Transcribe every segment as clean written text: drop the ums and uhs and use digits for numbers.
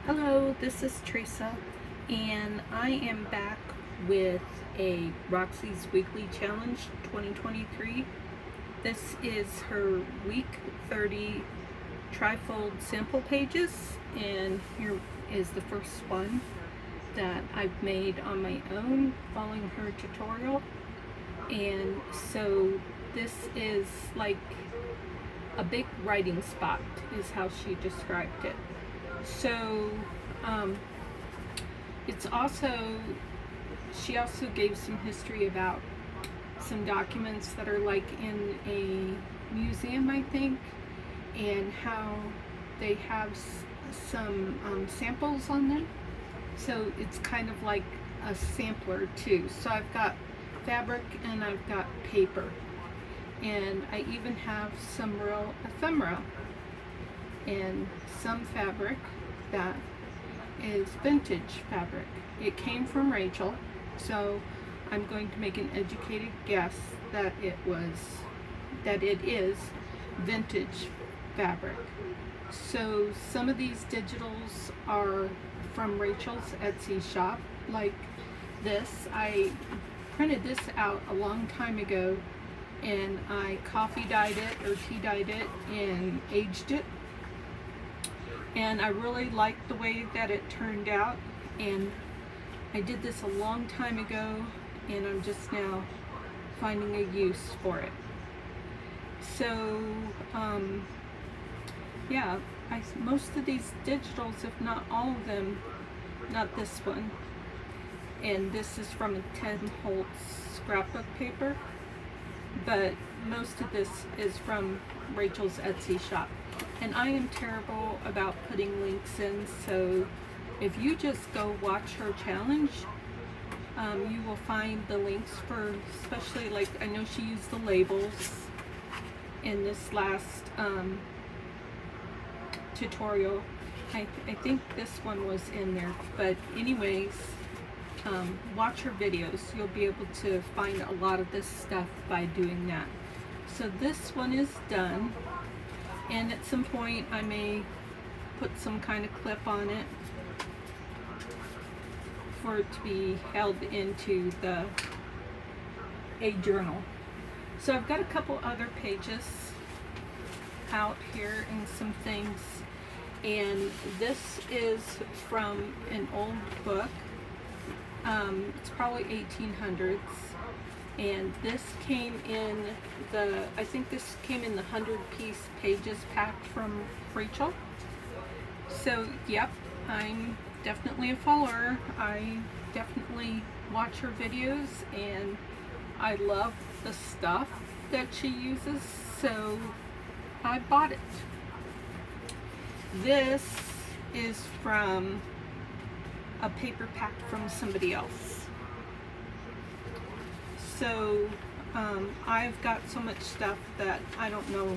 Hello, this is Teresa, and I am back with a Roxy's Weekly Challenge 2023. This is her week 30 trifold sample pages, and here is the first one that I've made on my own following her tutorial. And so this is like a big writing spot, is how she described it. So it's also, she also gave some history about some documents that are like in a museum, I think, and how they have some samples on them. So it's kind of like a sampler too. So I've got fabric and I've got paper, and I even have some real ephemera and some fabric that is vintage fabric. It came from Rachel, so I'm going to make an educated guess that it is vintage fabric. So some of these digitals are from Rachel's Etsy shop, like this. I printed this out a long time ago, and I coffee dyed it or tea dyed it and aged it, and I really liked the way that it turned out. And I did this a long time ago, and I'm just now finding a use for it. So yeah, most of these digitals, if not all of them, not this one, and this is from a 10 Holtz scrapbook paper, but most of this is from Rachel's Etsy shop. And I am terrible about putting links in, so if you just go watch her challenge, you will find the links for, especially, like, I know she used the labels in this last tutorial. I think this one was in there, but anyways, watch her videos. You'll be able to find a lot of this stuff by doing that. So this one is done, and at some point I may put some kind of clip on it for it to be held into a journal. So I've got a couple other pages out here and some things, and this is from an old book. It's probably 1800s, and this came in I think this came in the 100-piece pages pack from Rachel. So yep, I'm definitely a follower. I definitely watch her videos, and I love the stuff that she uses, so I bought it. This is from a paper pack from somebody else. So I've got so much stuff that I don't know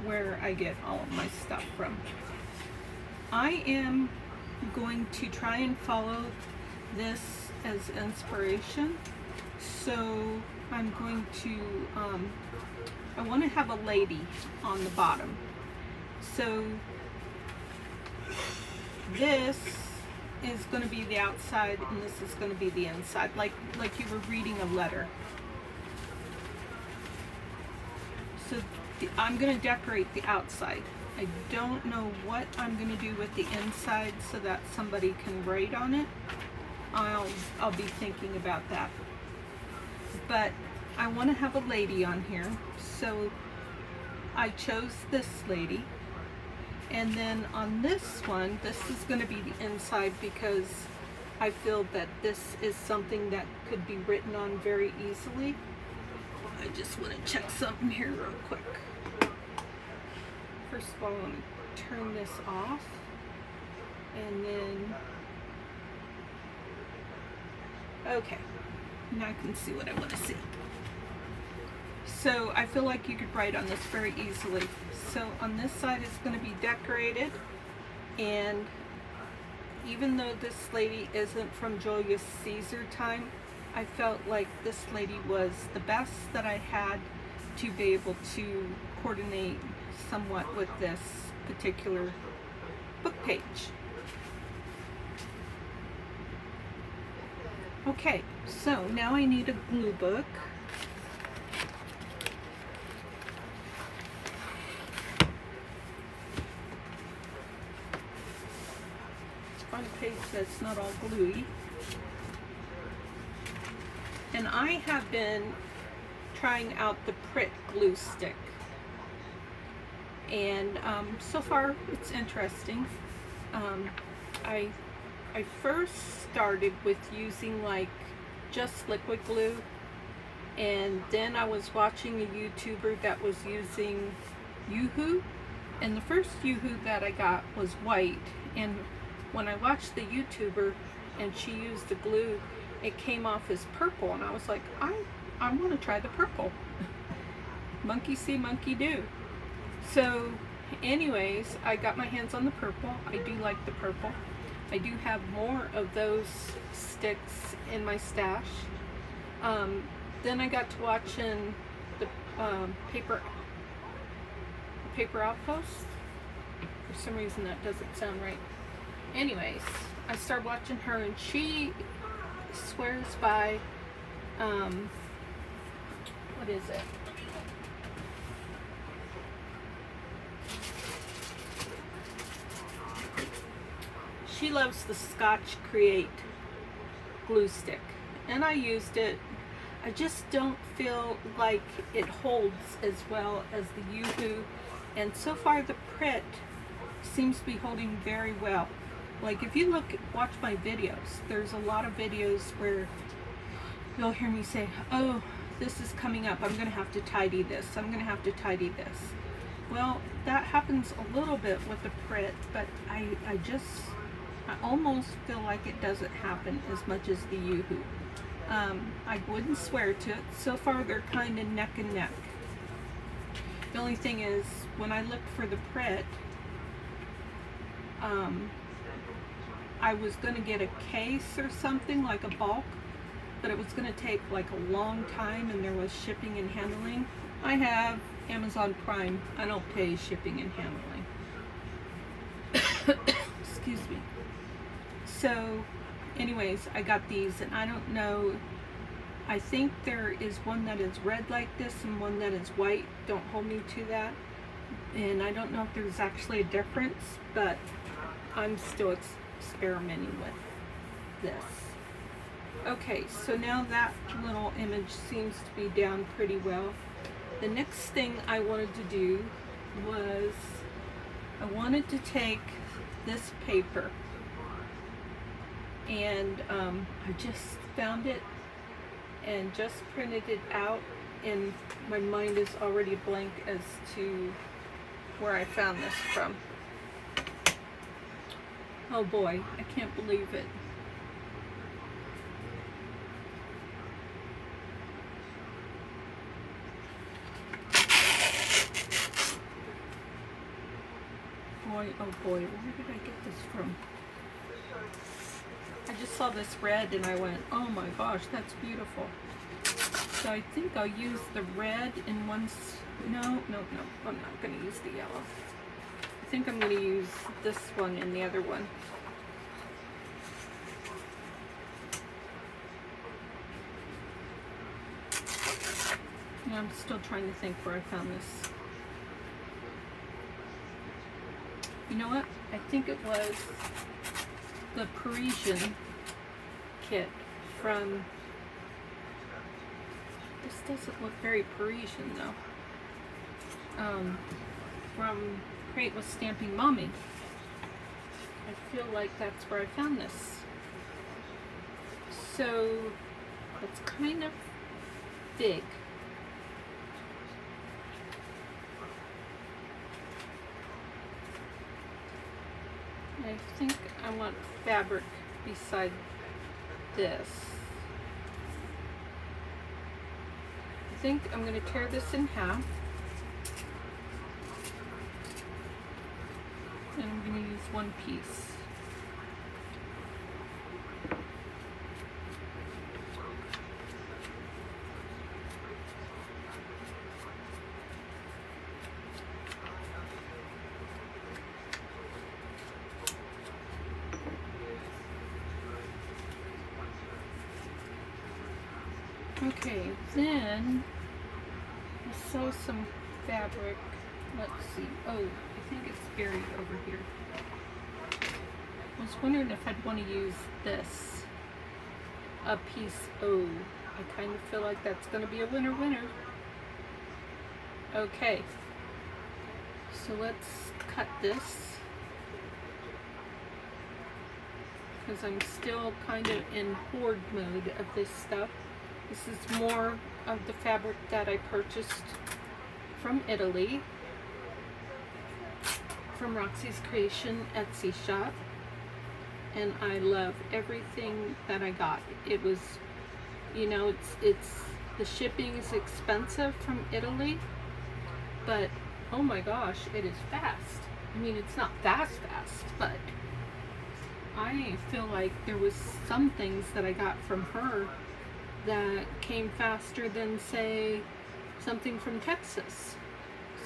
where I get all of my stuff from. I am going to try and follow this as inspiration. So I'm going to, I want to have a lady on the bottom. So this is going to be the outside, and this is going to be the inside, like you were reading a letter. So I'm going to decorate the outside. I don't know what I'm going to do with the inside so that somebody can write on it. I'll be thinking about that. But I want to have a lady on here, so I chose this lady. And then on this one, this is going to be the inside, because I feel that this is something that could be written on very easily. I just want to check something here real quick. First of all, I want to turn this off, and then, okay, now I can see what I want to see. So I feel like you could write on this very easily. So on this side is going to be decorated, and even though this lady isn't from Julius Caesar time, I felt like this lady was the best that I had to be able to coordinate somewhat with this particular book page. Okay, so now I need a glue book. On page that's not all gluey. And I have been trying out the Pritt glue stick. And so far it's interesting. I first started with using like just liquid glue, and then I was watching a YouTuber that was using Yoo-hoo, and the first Yoo-hoo that I got was white, and when I watched the YouTuber and she used the glue, it came off as purple, and I was like, I want to try the purple. Monkey see, monkey do. So anyways, I got my hands on the purple. I do like the purple. I do have more of those sticks in my stash. Then I got to watching the paper outpost. For some reason that doesn't sound right. Anyways, I started watching her, and she swears by what is it? She loves the Scotch Create glue stick, and I used it. I just don't feel like it holds as well as the Yoo-hoo, and so far the Pritt seems to be holding very well. Like if you watch my videos, there's a lot of videos where you'll hear me say, oh, this is coming up, I'm gonna have to tidy this, I'm gonna have to tidy this. Well, that happens a little bit with the Pritt, but I almost feel like it doesn't happen as much as the Yoo-hoo. I wouldn't swear to it. So far they're kind of neck and neck. The only thing is, when I looked for the Pritt, I was going to get a case or something, like a bulk, but it was going to take like a long time, and there was shipping and handling. I have Amazon Prime. I don't pay shipping and handling. Excuse me. So anyways, I got these, and I don't know, I think there is one that is red like this and one that is white. Don't hold me to that. And I don't know if there's actually a difference, but I'm still experimenting with this. Okay, so now that little image seems to be down pretty well. The next thing I wanted to do was, I wanted to take this paper, and I just found it and just printed it out, and my mind is already blank as to where I found this from. Oh boy, I can't believe it. Boy, oh boy, where did I get this from? I just saw this red and I went, oh my gosh, that's beautiful. So I think I'll use the red in one, no, I'm not going to use the yellow. I think I'm going to use this one in the other one. And I'm still trying to think where I found this. You know what? I think it was the Parisian kit from, this doesn't look very Parisian though, from Create with Stamping Mommy. I feel like that's where I found this. So it's kind of big. I think I want fabric beside this. I think I'm going to tear this in half. And I'm going to use one piece. Okay, then I saw some fabric. Let's see. Oh, I think it's buried over here. I was wondering if I'd want to use this. A piece O. I kind of feel like that's going to be a winner. Okay. So let's cut this. Because I'm still kind of in hoard mode of this stuff. This is more of the fabric that I purchased from Italy, from Roxy's Creation Etsy shop, and I love everything that I got. It was, you know, it's the shipping is expensive from Italy, but oh my gosh, it is fast. I mean, it's not fast, but I feel like there was some things that I got from her that came faster than, say, something from Texas.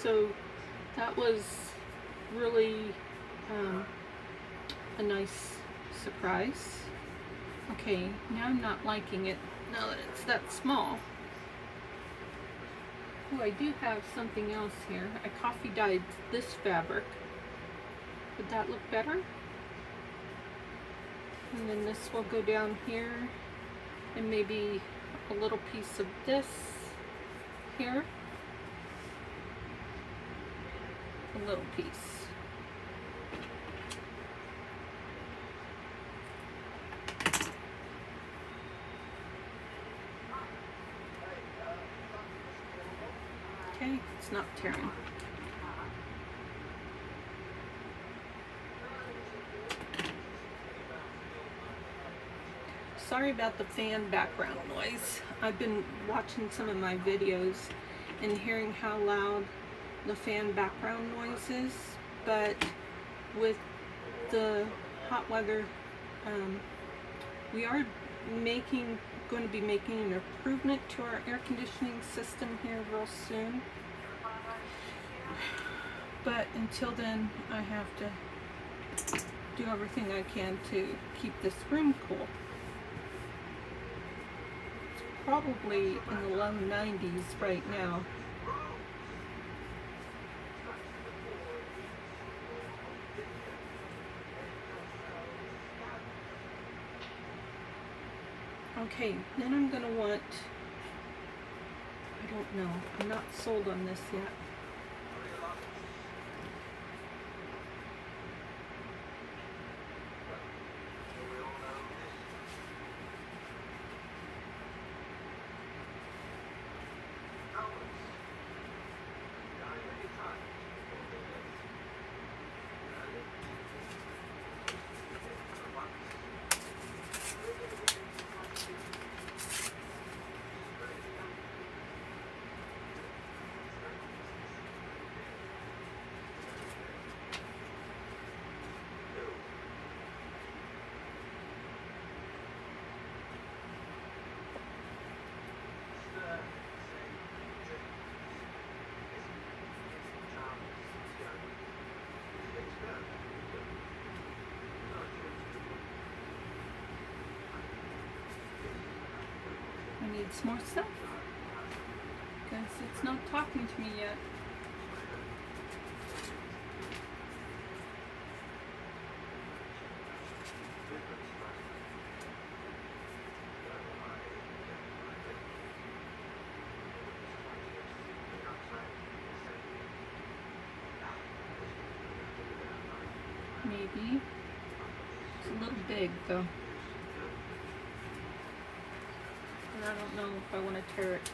So that was really a nice surprise. Okay, now I'm not liking it now that it's that small. Oh, I do have something else here. I coffee dyed this fabric. Would that look better? And then this will go down here, and maybe a little piece of this here. A little piece. Okay, it's not tearing. Sorry about the fan background noise. I've been watching some of my videos and hearing how loud the fan background noise is, but with the hot weather, we are going to be making an improvement to our air conditioning system here real soon. But until then, I have to do everything I can to keep this room cool. Probably in the low 90s right now. Okay, then I'm gonna want, I don't know, I'm not sold on this yet. I need some more stuff because it's not talking to me yet. Maybe. It's a little big though. And I don't know if I want to tear it.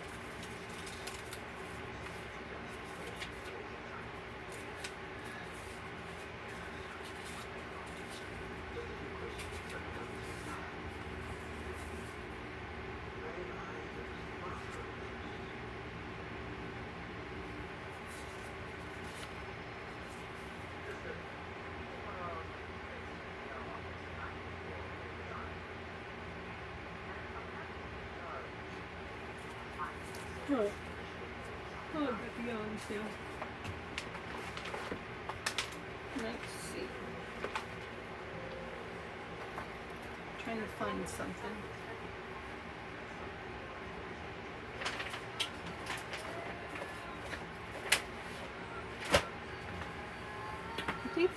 Oh, oh, but beyond too. Let's see. Trying to find something.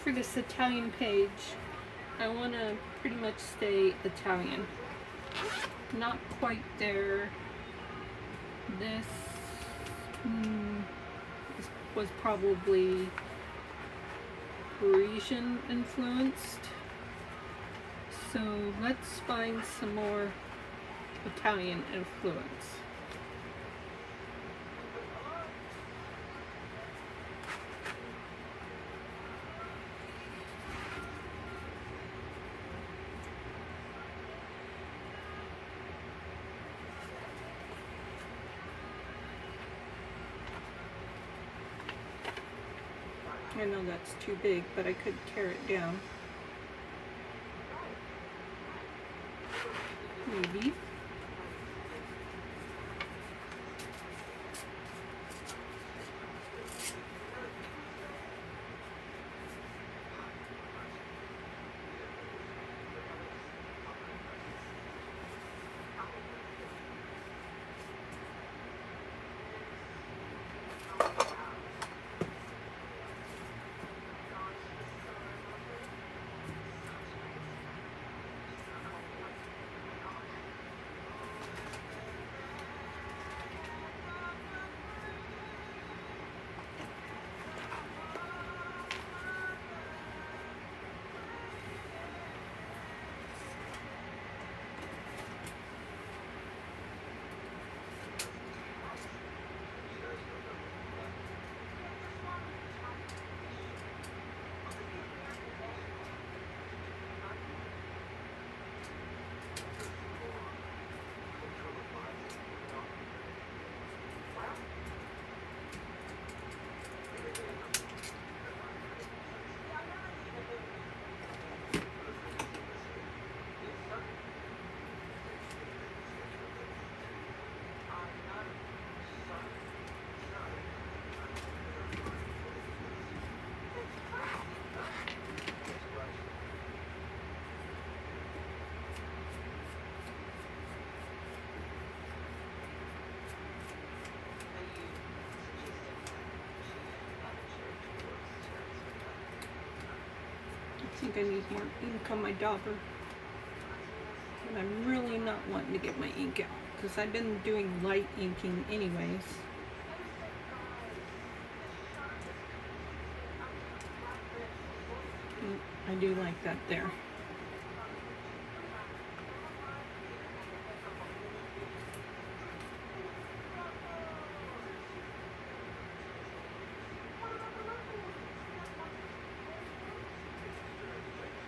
for this Italian page, I want to pretty much stay Italian. Not quite there. This was probably Parisian influenced. So let's find some more Italian influence. I know that's too big, but I could tear it down. Maybe. I think I need more ink on my dauber. But I'm really not wanting to get my ink out because I've been doing light inking anyways. I do like that there.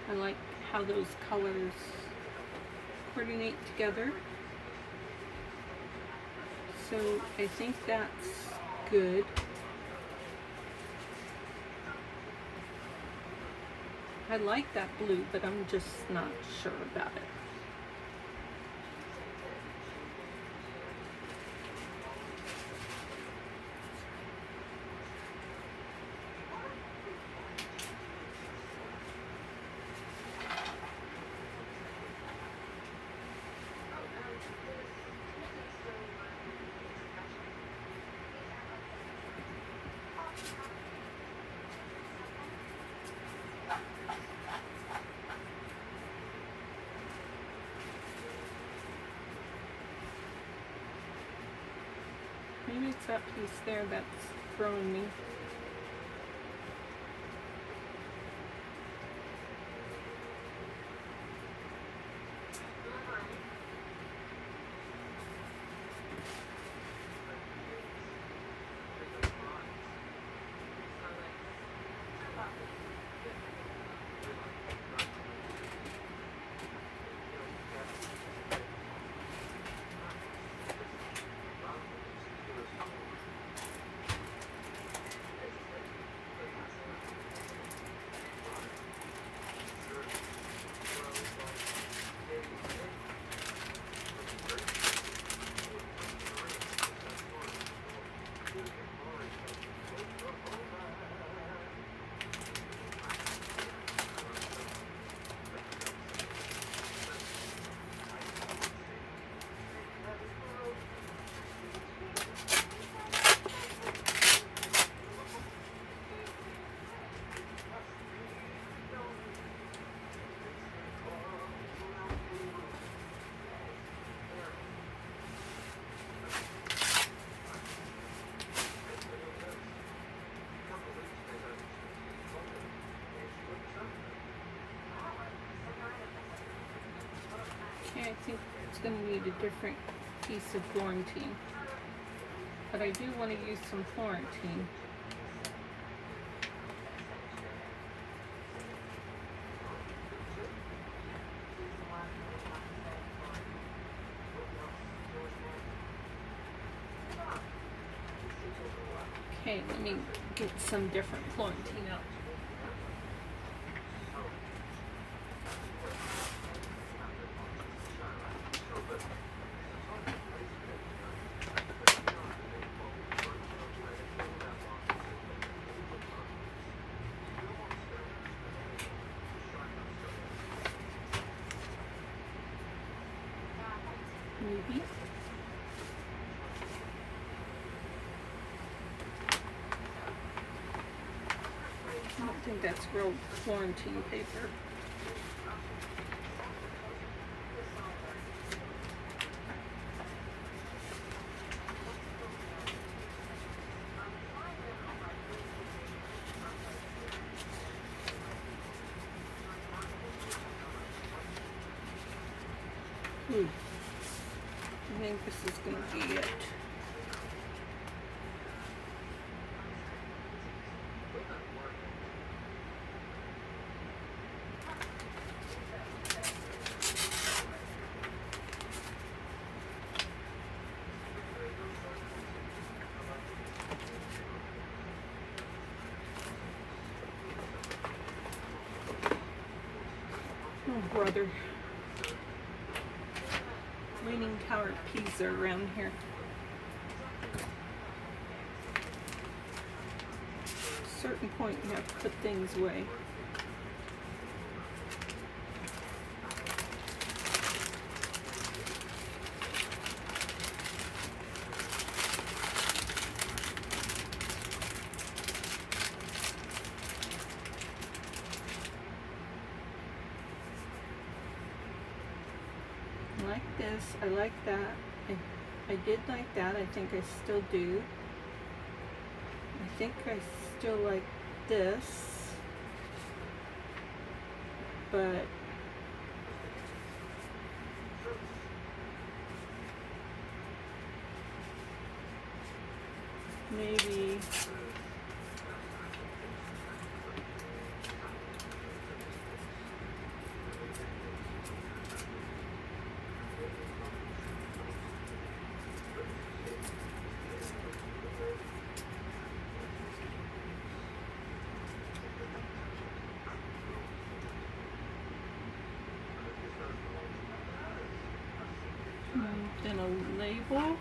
I like how those colors coordinate together. So I think that's good. I like that blue, but I'm just not sure about it. Maybe it's that piece there that's throwing me. I think it's going to need a different piece of Florentine. But I do want to use some Florentine. Okay, let me get some different Florentine out. Maybe. I don't think that's real Florentine paper. I think this is going to be it. Oh, brother. Leaning Tower of Pisa around here. At a certain point, you have to put things away. I like this, I like that, I did like that, I think I still do. I think I still like this, but maybe then a label.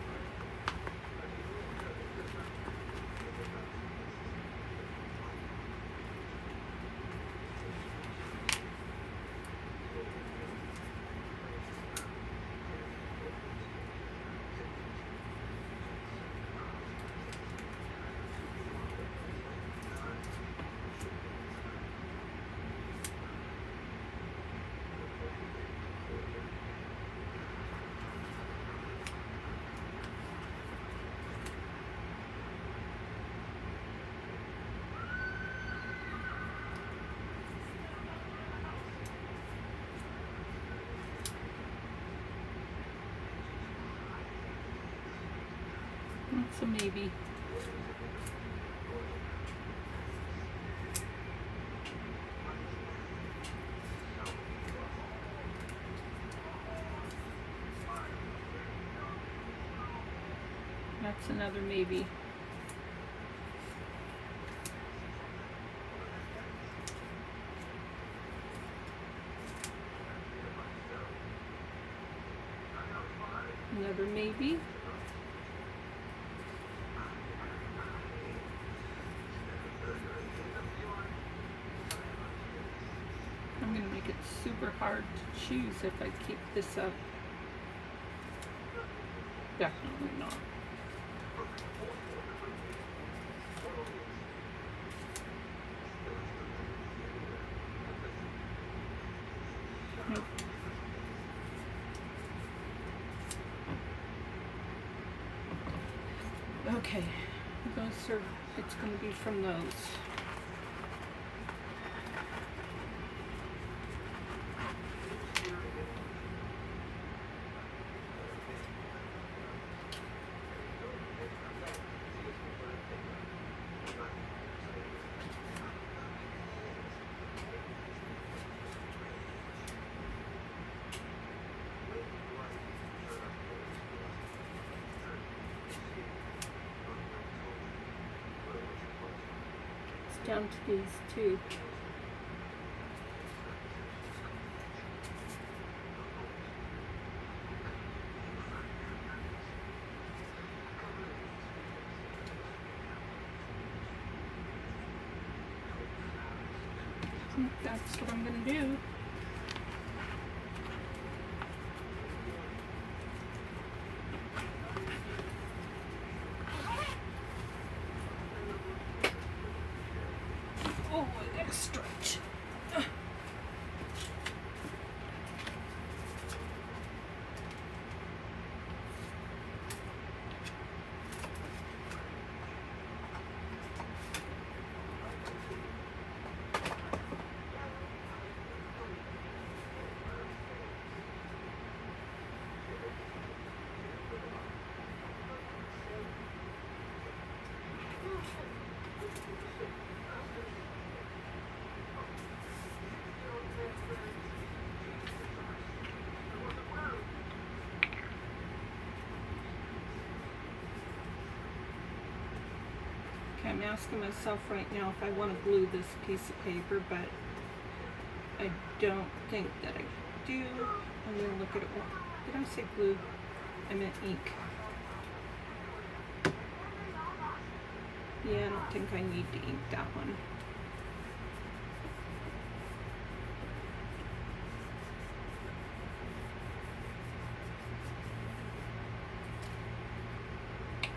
That's a maybe. That's another maybe. Another maybe. I'm going to make it super hard to choose if I keep this up. Definitely not. Nope. Okay, those are, it's going to be from those. down to these too. I think that's what I'm going to do. Oh, I gotta stretch. I'm asking myself right now if I want to glue this piece of paper, but I don't think that I do. I'm going to look at it. Did I say glue? I meant ink. Yeah, I don't think I need to ink that one.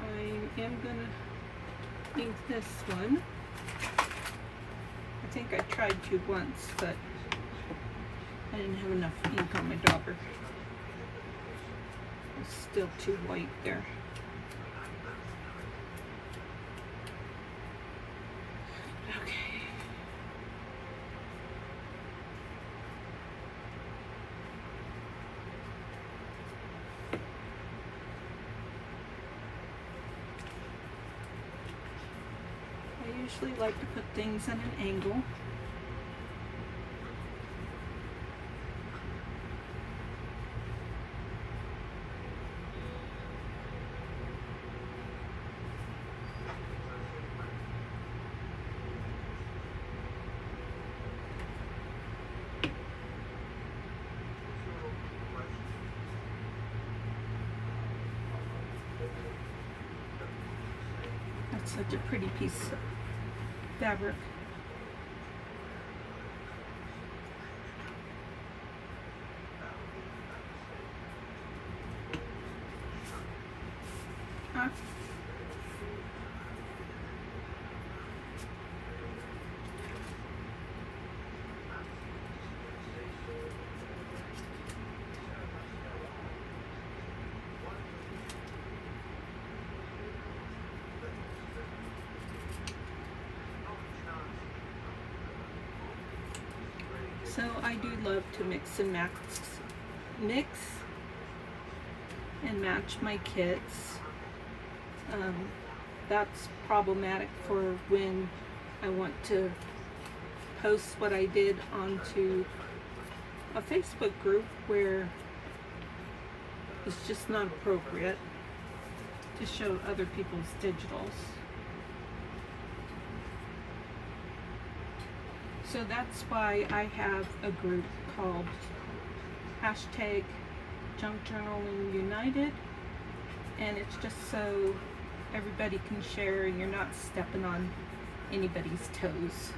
I am going to ink this one. I think I tried to once, but I didn't have enough ink on my dauber. It's still too white there. Okay. I usually like to put things at an angle. That's such a pretty piece of fabric. Huh? So I do love to mix and match my kits. That's problematic for when I want to post what I did onto a Facebook group where it's just not appropriate to show other people's digitals. So that's why I have a group called hashtag Junk Journaling United, and it's just so everybody can share and you're not stepping on anybody's toes.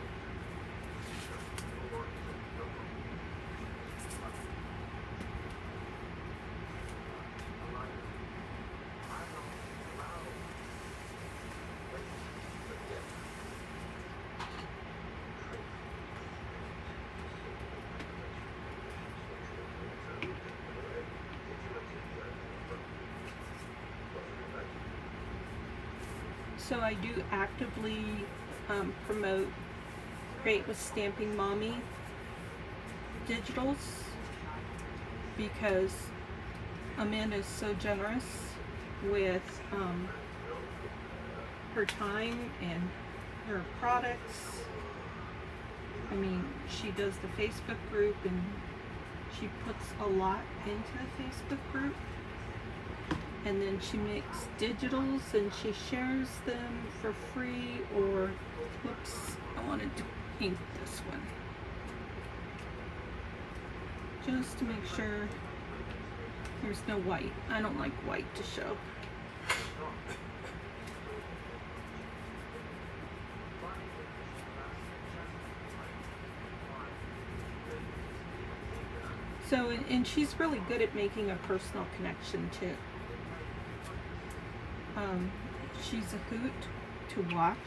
So I do actively promote Create with Stamping Mommy digitals because Amanda is so generous with her time and her products. I mean, she does the Facebook group and she puts a lot into the Facebook group. And then she makes digitals and she shares them for free or Whoops, I wanted to ink this one. Just to make sure there's no white. I don't like white to show. So, and she's really good at making a personal connection too. She's a hoot to watch.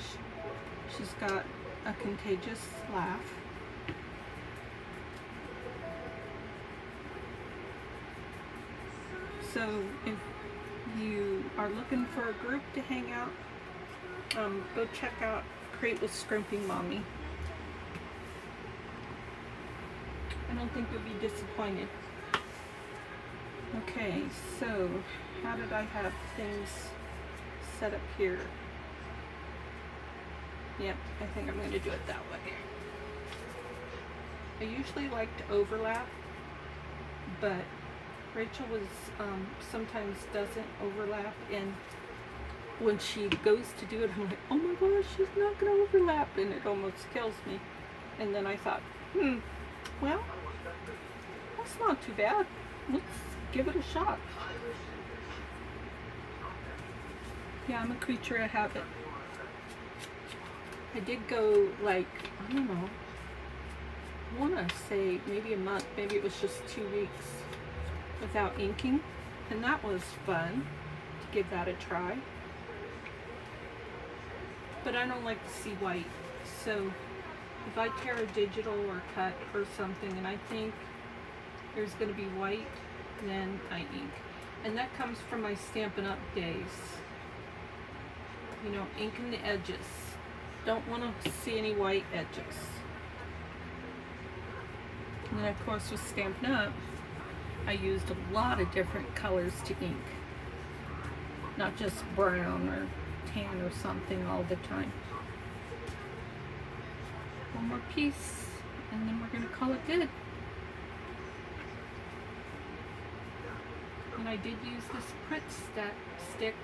She's got a contagious laugh. So if you are looking for a group to hang out, go check out Create with Scrimping Mommy. I don't think you'll be disappointed. Okay, so how did I have things set up here? Yep, I think I'm going to do it that way. I usually like to overlap, but Rachel was sometimes doesn't overlap, and when she goes to do it, I'm like, oh my gosh, she's not going to overlap, and it almost kills me. And then I thought, well, that's not too bad. Let's give it a shot. Yeah, I'm a creature of habit. I did go like, I don't know, I want to say maybe a month, maybe it was just 2 weeks without inking, and that was fun to give that a try. But I don't like to see white, so if I tear a digital or cut or something and I think there's going to be white, then I ink. And that comes from my Stampin' Up days. You know, inking the edges. Don't want to see any white edges. And then of course with Stampin' Up, I used a lot of different colors to ink. Not just brown or tan or something all the time. One more piece, and then we're going to call it good. And I did use this Pritt stick.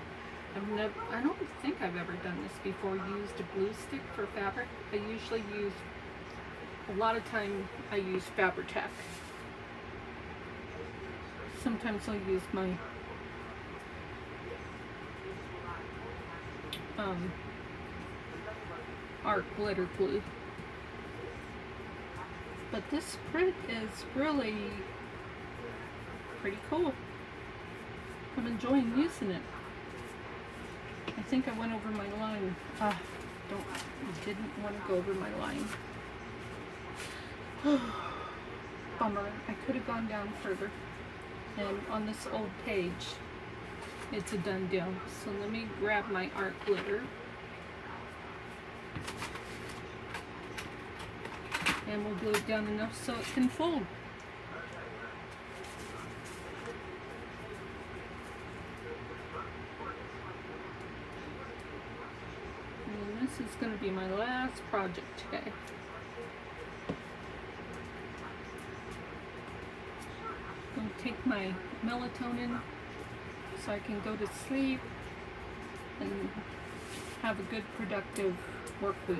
I don't think I've ever done this before, used a glue stick for fabric. I usually use, a lot of time I use Fabri-Tac. Sometimes I'll use my art glitter glue. But this Pritt is really pretty cool. I'm enjoying using it. I think I went over my line. Didn't want to go over my line. Bummer. I could have gone down further. And on this old page, it's a done deal. So let me grab my art glitter. And we'll glue it down enough so it can fold. And this is going to be my last project today. I'm going to take my melatonin so I can go to sleep and have a good productive work week.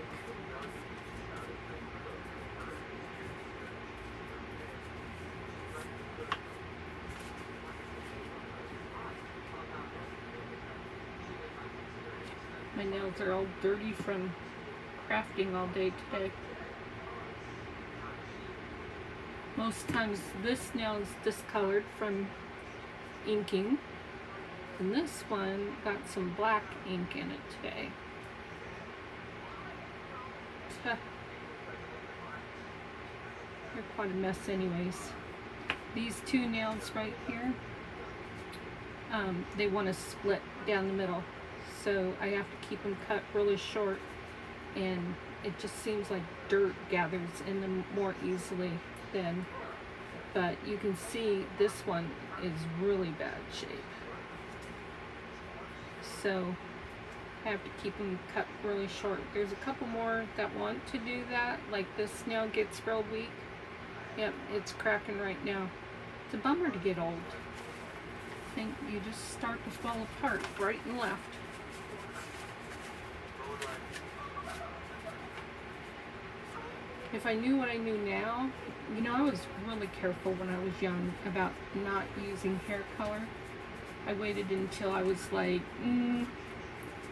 My nails are all dirty from crafting all day today. Most times this nail is discolored from inking, and this one got some black ink in it today. They're quite a mess anyways. These two nails right here, they want to split down the middle. So I have to keep them cut really short, and it just seems like dirt gathers in them more easily than, but you can see this one is really bad shape. So I have to keep them cut really short. There's a couple more that want to do that, like this nail gets real weak. Yep, it's cracking right now. It's a bummer to get old. I think you just start to fall apart right and left. if I knew what I knew now, you know, I was really careful when I was young about not using hair color. I waited until I was like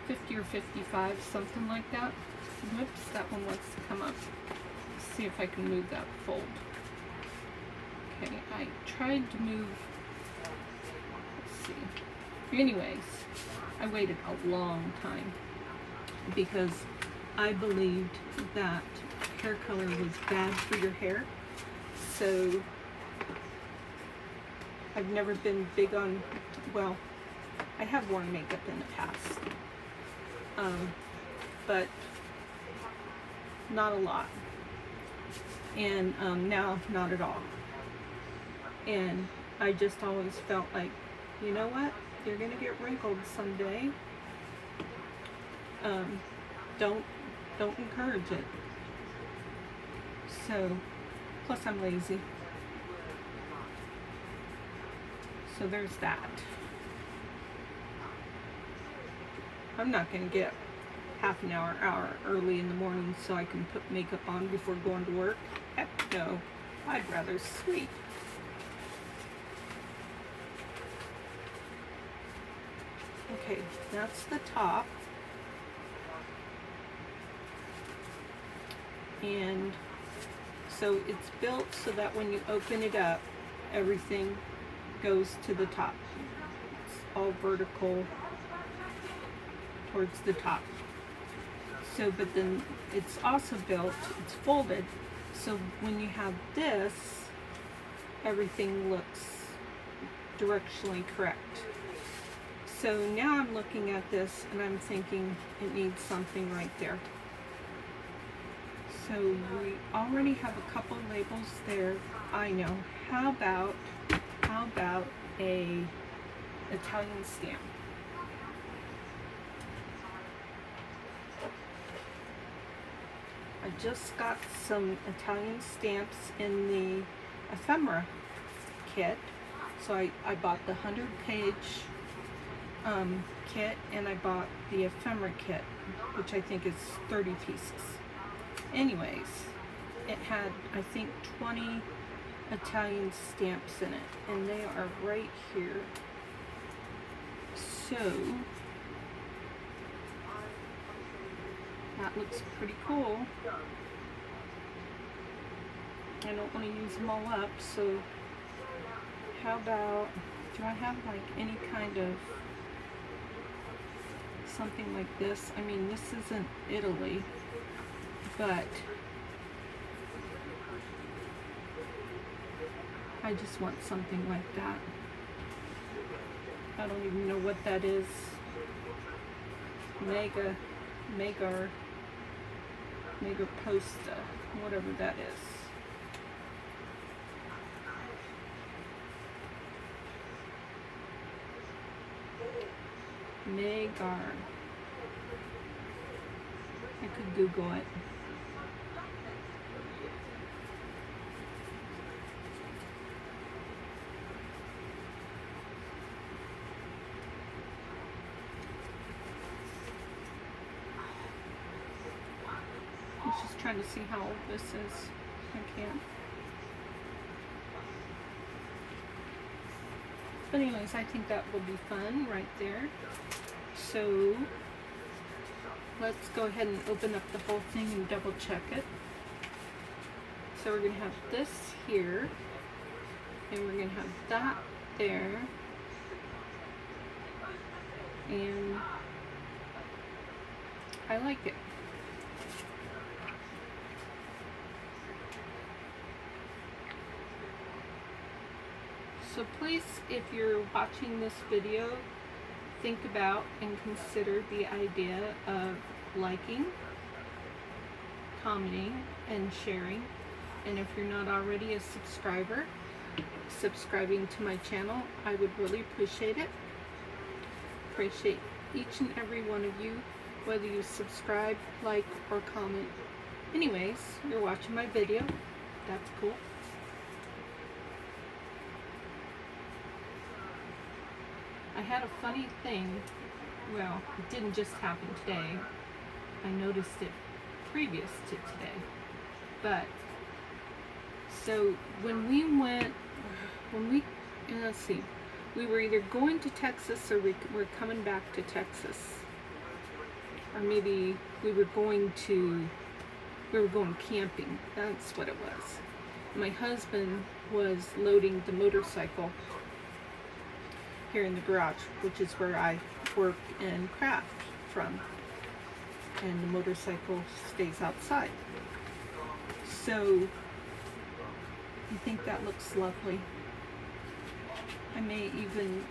50 or 55, something like that. Whoops, that one wants to come up. Let's see if I can move that fold. Okay, I tried to move, let's see. Anyways, I waited a long time because I believed that hair color was bad for your hair. So I've never been big on, well, I have worn makeup in the past, but not a lot, and now not at all. And I just always felt like, you know what, you're gonna get wrinkled someday. Don't encourage it. So, plus I'm lazy. So there's that. I'm not going to get half an hour early in the morning so I can put makeup on before going to work. Heck no. I'd rather sleep. Okay, that's the top. And so it's built so that when you open it up, everything goes to the top. It's all vertical towards the top. So, but then it's also built, it's folded, so when you have this, everything looks directionally correct. So now I'm looking at this and I'm thinking it needs something right there. So we already have a couple labels there. I know. How about a Italian stamp? I just got some Italian stamps in the ephemera kit. So I bought the 100-page kit, and I bought the ephemera kit, which I think is 30 pieces. Anyways, it had, I think, 20 Italian stamps in it, and they are right here. So that looks pretty cool. I don't want to use them all up, so how about, do I have like any kind of something like this? I mean, this isn't Italy, but I just want something like that. I don't even know what that is. Mega Posta, whatever that is. Magar. I could Google it. I'm just trying to see how old this is. I can't. But anyways, I think that will be fun right there. So let's go ahead and open up the whole thing and double check it. So we're going to have this here, and we're going to have that there, and I like it. So please, if you're watching this video, think about and consider the idea of liking, commenting, and sharing. And if you're not already a subscriber, subscribing to my channel, I would really appreciate it. Appreciate each and every one of you, whether you subscribe, like, or comment. Anyways, you're watching my video. That's cool. I had a funny thing, well, it didn't just happen today, I noticed it previous to today. But so when we let's see, we were either going to Texas or we were coming back to Texas, or maybe we were going camping. That's what it was. My husband was loading the motorcycle here in the garage, which is where I work and craft from, and the motorcycle stays outside. So I think that looks lovely. I may even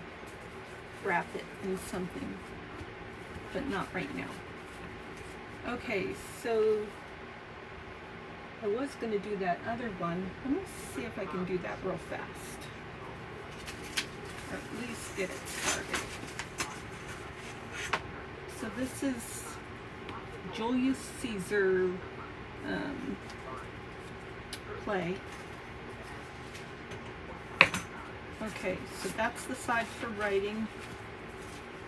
wrap it in something, but not right now. Okay, so I was going to do that other one. Let me see if I can do that real fast, or at least get it started. So this is Julius Caesar play. Okay, so that's the side for writing.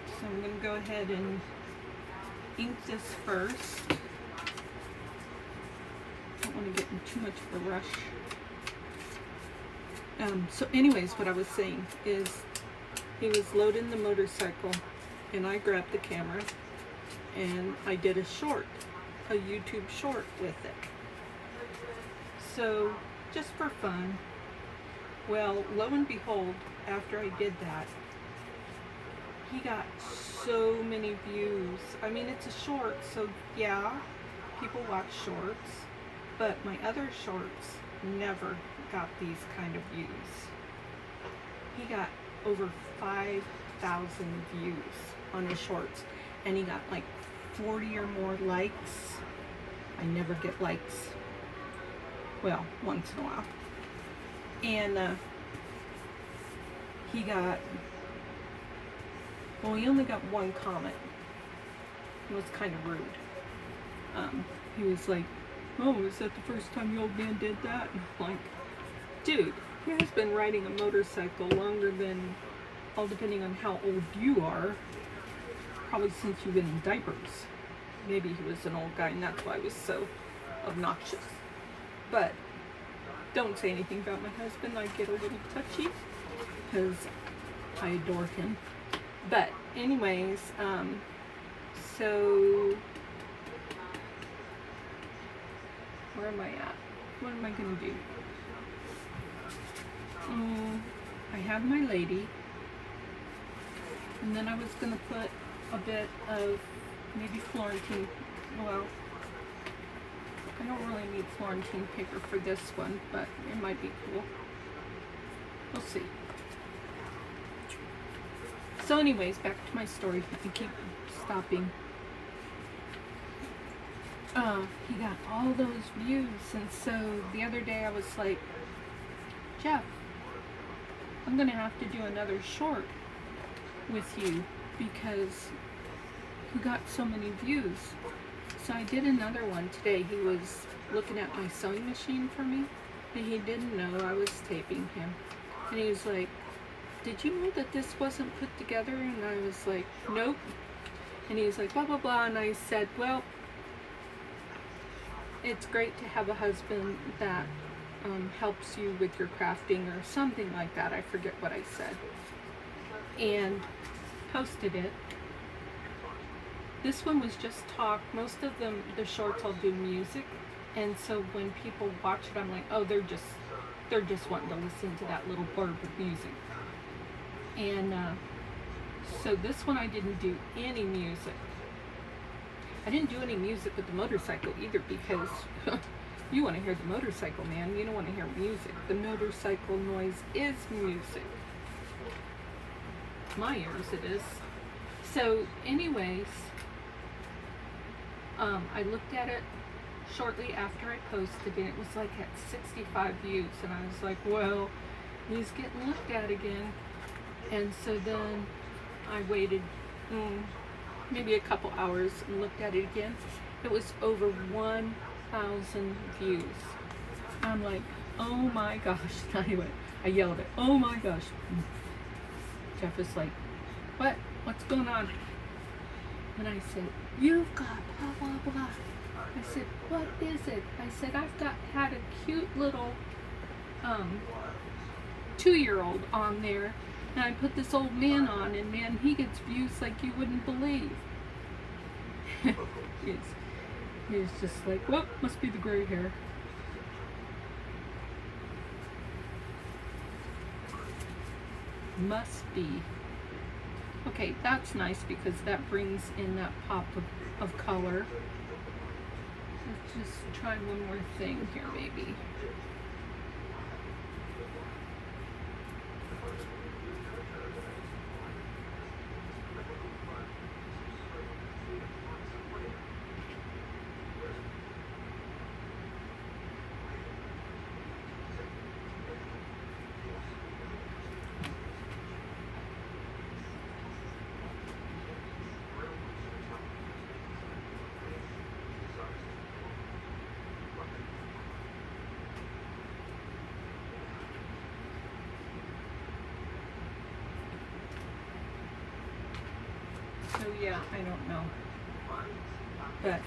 So I'm going to go ahead and ink this first. Don't want to get in too much of a rush. So anyways, what I was saying is he was loading the motorcycle and I grabbed the camera and I did a YouTube short with it. So just for fun. Well, lo and behold, after I did that, he got so many views. I mean, it's a short, so yeah, people watch shorts, but my other shorts never got these kind of views. He got over 5,000 views on his shorts, and he got like 40 or more likes. I never get likes. Well, once in a while. And he only got one comment. It was kind of rude. He was like, "Oh, is that the first time your old man did that?" And I'm like, dude, he has been riding a motorcycle longer than, all depending on how old you are, probably since you've been in diapers. Maybe he was an old guy and that's why he was so obnoxious. But don't say anything about my husband. I get a little touchy because I adore him. But anyways, so where am I at? What am I going to do? I have my lady, and then I was going to put a bit of maybe Florentine. Well, I don't really need Florentine paper for this one, but it might be cool. We'll see. So anyways, back to my story. I keep stopping. He got all those views, and so the other day I was like, Jeff, I'm gonna have to do another short with you because you got so many views. So I did another one today. He was looking at my sewing machine for me, and he didn't know I was taping him. And he was like, "Did you know that this wasn't put together?" And I was like, "Nope." And he was like, blah, blah, blah. And I said, well, it's great to have a husband that helps you with your crafting or something like that. I forget what I said. And posted it. This one was just talk. Most of them, the shorts, I'll do music. And so when people watch it, I'm like, oh, they're just wanting to listen to that little blurb of music. And so this one I didn't do any music. I didn't do any music with the motorcycle either because you want to hear the motorcycle, man. You don't want to hear music. The motorcycle noise is music. My ears, it is. So anyways, I looked at it shortly after I posted it. It was like at 65 views, and I was like, well, he's getting looked at again. And so then I waited maybe a couple hours and looked at it again. It was over 1,000 views. I'm like, oh my gosh. I yelled it, oh my gosh. Jeff was like, what's going on? And I said, you've got blah blah blah. I said, what is it? I said, had a cute little 2-year-old on there, and I put this old man on, and man, he gets views like you wouldn't believe. he's just like, well, must be the gray hair. Must be. Okay, that's nice because that brings in that pop of color. Let's just try one more thing here, maybe. So yeah, I don't know, but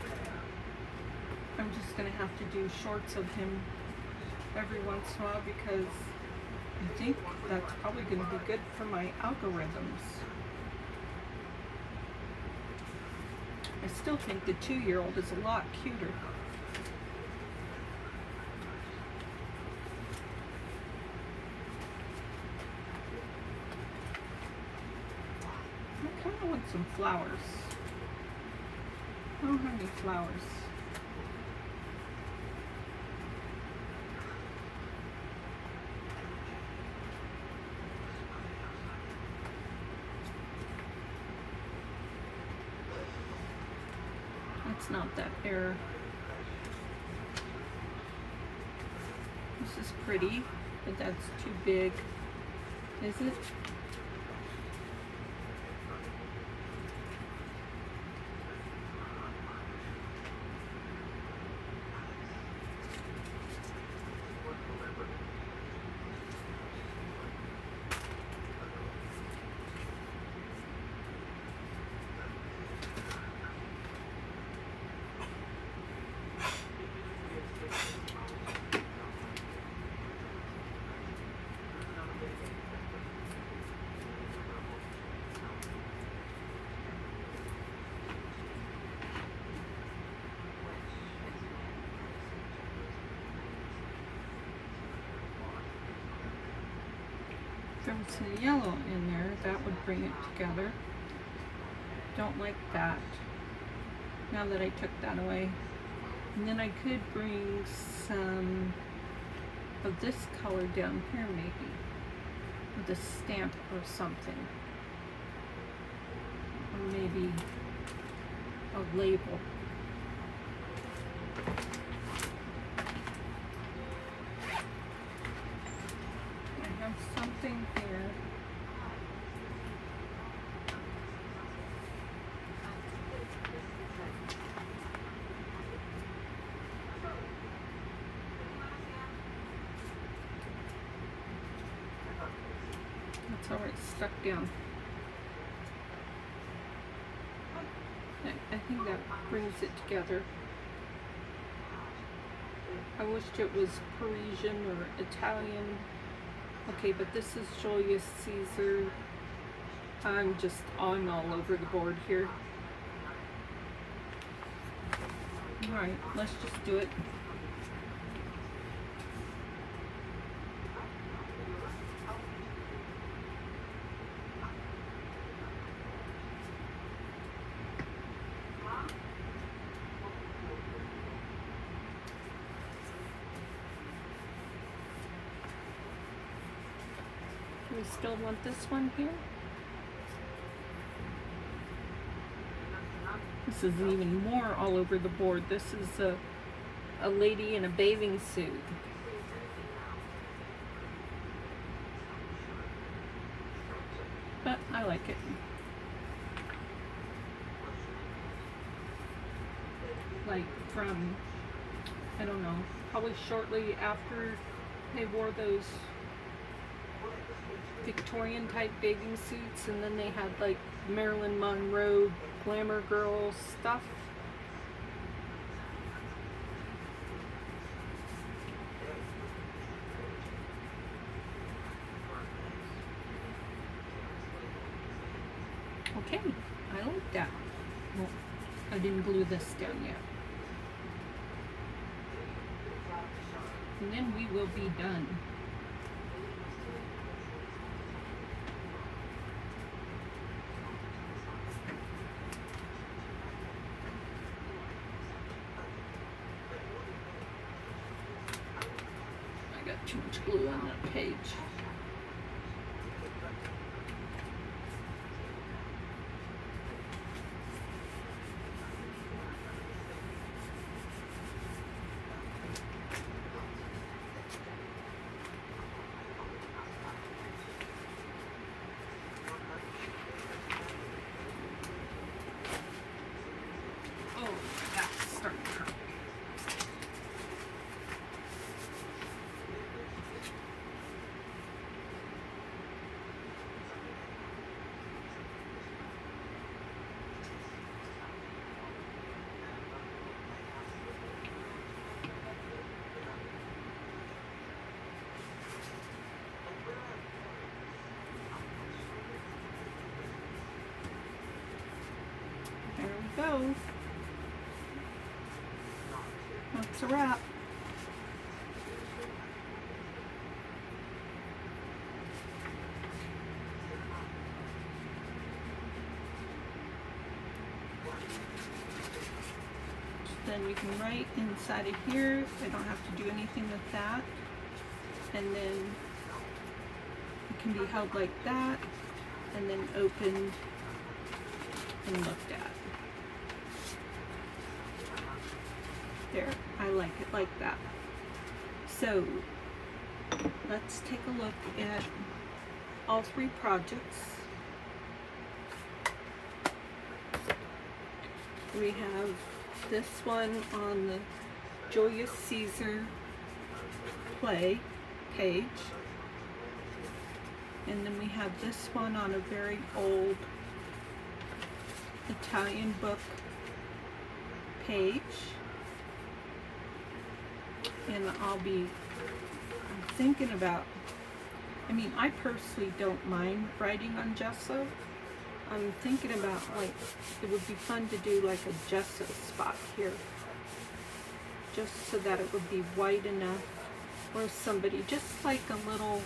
I'm just gonna have to do shorts of him every once in a while because I think that's probably gonna be good for my algorithms. I still think the 2-year-old is a lot cuter. I kind of want some flowers. I don't have any flowers. It's not that error. This is pretty, but that's too big. Is it? Throw some yellow in there, that would bring it together. Don't like that. Now that I took that away. And then I could bring some of this color down here maybe. With a stamp or something. Or maybe a label. Something here. That's how it's stuck down. I think that brings it together. I wished it was Parisian or Italian. Okay, but this is Julius Caesar. I'm all over the board here. Alright, let's just do it. We still want this one here. This is even more all over the board. This is a lady in a bathing suit. But I like it. Like from, I don't know, probably shortly after they wore those Victorian type bathing suits, and then they had like Marilyn Monroe glamour girl stuff. Okay, I like that. Well, I didn't glue this down yet. And then we will be done. I got too much glue on that page. There we go. That's a wrap. Then we can write inside of here. I don't have to do anything with that. And then it can be held like that and then opened and looked at. There, I like it like that. So let's take a look at all three projects. We have this one on the Julius Caesar play page, and then we have this one on a very old Italian book page, and I'm thinking about, I mean, I personally don't mind writing on gesso. I'm thinking about, like, it would be fun to do like a gesso spot here, just so that it would be white enough, or somebody, just like a little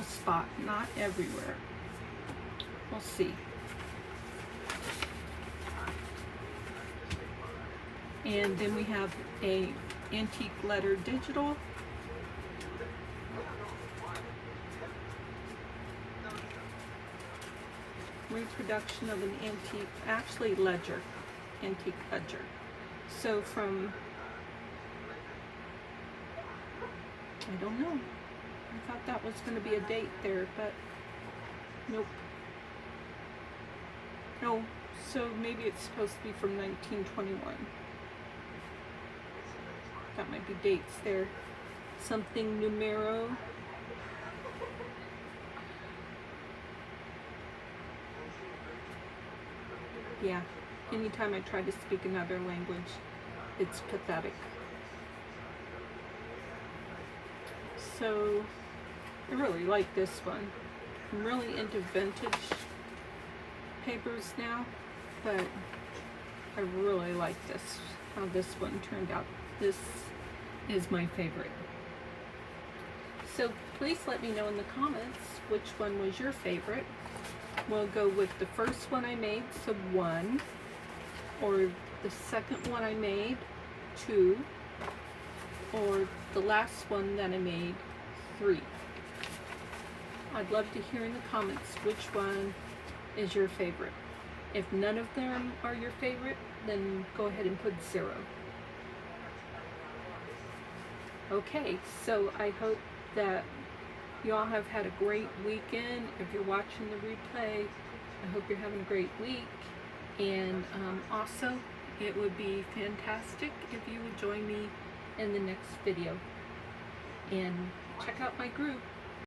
spot, not everywhere. We'll see. And then we have a antique letter digital. Reproduction of an antique, actually ledger, antique ledger. So from, I don't know, I thought that was going to be a date there, but nope. No, so maybe it's supposed to be from 1921. That might be dates there. Something numero. Yeah, anytime I try to speak another language, it's pathetic. So, I really like this one. I'm really into vintage papers now, but I really like this, how this one turned out. This is my favorite. So please let me know in the comments which one was your favorite. We'll go with the first one I made, so 1, or the second one I made, 2, or the last one that I made, 3. I'd love to hear in the comments which one is your favorite. If none of them are your favorite, then go ahead and put 0. Okay, so I hope that you all have had a great weekend. If you're watching the replay, I hope you're having a great week. And also, it would be fantastic if you would join me in the next video. And check out my group.